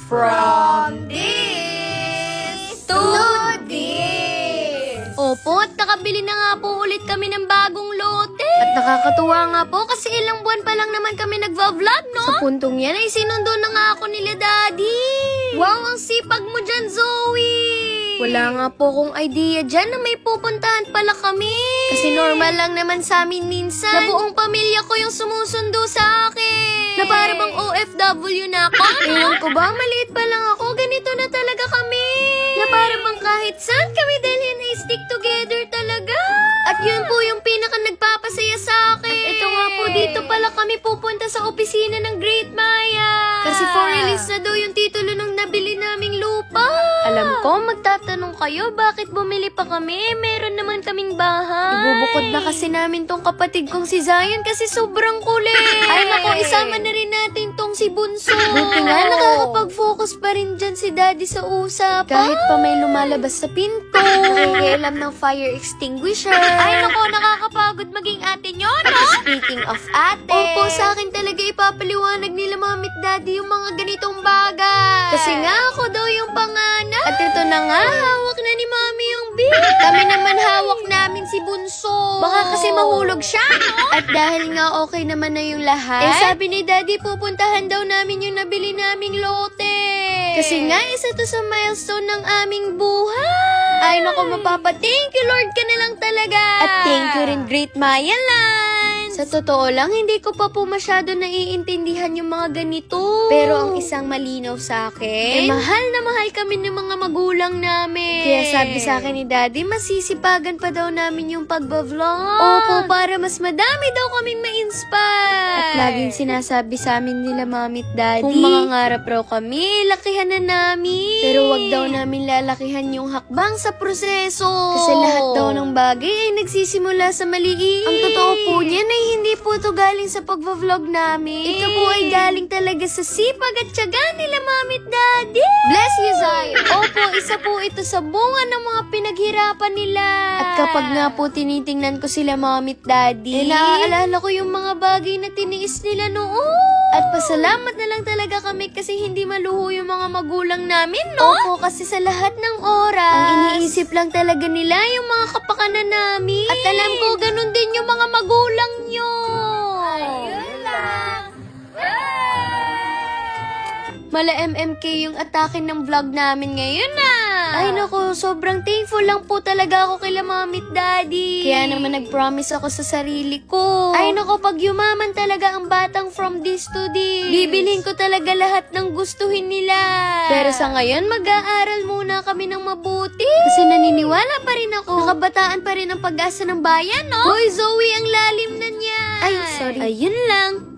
From this to this. Opo, at nakabili na nga po ulit kami ng bagong lote. At nakakatuwa nga po kasi ilang buwan pa lang naman kami nagva-vlog, no? Sa puntong yan ay sinundo na nga ako nila Daddy. Wow, ang sipag mo dyan, Zoe. Wala nga po kong idea dyan na may pupuntahan pala kami. Kasi normal lang naman sa amin minsan na buong pamilya ko yung sumusundo sa akin. Na para bang OFW na ako. Ewan ko ba, maliit pa lang ako, ganito na talaga kami. Na para bang kahit saan kami dalhin ay stick together talaga. At yun po yung pinaka nagpapasaya sa akin. At ito nga po, dito pala kami pupunta sa opisina ng Great Maya. Kasi for release na daw yung titulo ng nabili naming lupa. Alam ko, magtatanong kayo, bakit bumili pa kami? Meron naman kaming bahay. Ibubukod na kasi namin tong kapatid kong si Zion kasi sobrang kulit. Ay nako, isama na rin natin tong si Bunso. Buti nga, nakakapag-focus pa rin dyan si Daddy sa usapan. Kahit pa may lumalabas sa pinto. Nakikialam ng fire extinguisher. Ay nako, nakakapagod maging ate nyo, no? Speaking of ate. Opo, sa akin talaga ipapaliwanag nila Mommy at Daddy yung mga ganitong bagay. Kasi nga ako daw yung panganay. At ito na nga, hawak na ni Mommy yung bill. Kami naman hawak namin si Bunso. Baka kasi mahulog siya, no? At dahil nga okay naman na yung lahat, sabi ni Daddy pupuntahan daw namin yung nabili naming lote. Kasi nga, isa to sa milestone ng aming buhay. Ay nako, thank you Lord ka na lang talaga. At thank you rin Great Maya Land. Sa totoo lang, hindi ko pa po masyado naiintindihan yung mga ganito. Pero ang isang malinaw sa akin, mahal na mahal kami ng mga magulang namin. Kaya sabi sa akin ni Daddy, masisipagan pa daw namin yung pagbablog. Opo, para mas madami daw kaming ma-inspire. At laging sinasabi sa amin nila Mommy at Daddy, kung mangangarap raw kami, lakihan na namin. Pero wag daw namin lalakihan yung hakbang sa proseso. Kasi lahat daw ng bagay ay nagsisimula sa maliit. Ang totoo po niyan ay hindi po to galing sa pagbablog namin. Ito po ay galing talaga sa sipag at tiyaga nila Mommy at Daddy. Bless you, Zion. Opo, isa po ito sa bunga ng mga pinaghirapan nila. At kapag nga po tinitingnan ko sila Mommy at Daddy, naaalala ko yung mga bagay na tiniis nila noon. At pasalamat na lang talaga kami kasi hindi maluho yung mga magulang namin, no? Opo, kasi sa lahat ng oras, ang iniisip lang talaga nila yung mga kapakanan namin. At alam ko, ganun din yung mga magulang nyo. Ayun lang. Mala MMK yung atake ng vlog namin ngayon Ay naku, sobrang thankful lang po talaga ako kila Mommy at Daddy. Kaya naman nag-promise ako sa sarili ko. Ay naku, pag yumaman talaga ang batang from this to this, bibilhin ko talaga lahat ng gustuhin nila. Pero sa ngayon, mag-aaral muna kami ng mabuti. Kasi naniniwala pa rin ako. Nakabataan pa rin ang pag-asa ng bayan, no? Hoy, Zoe, ang lalim na niya. Ay, sorry. Ayun lang.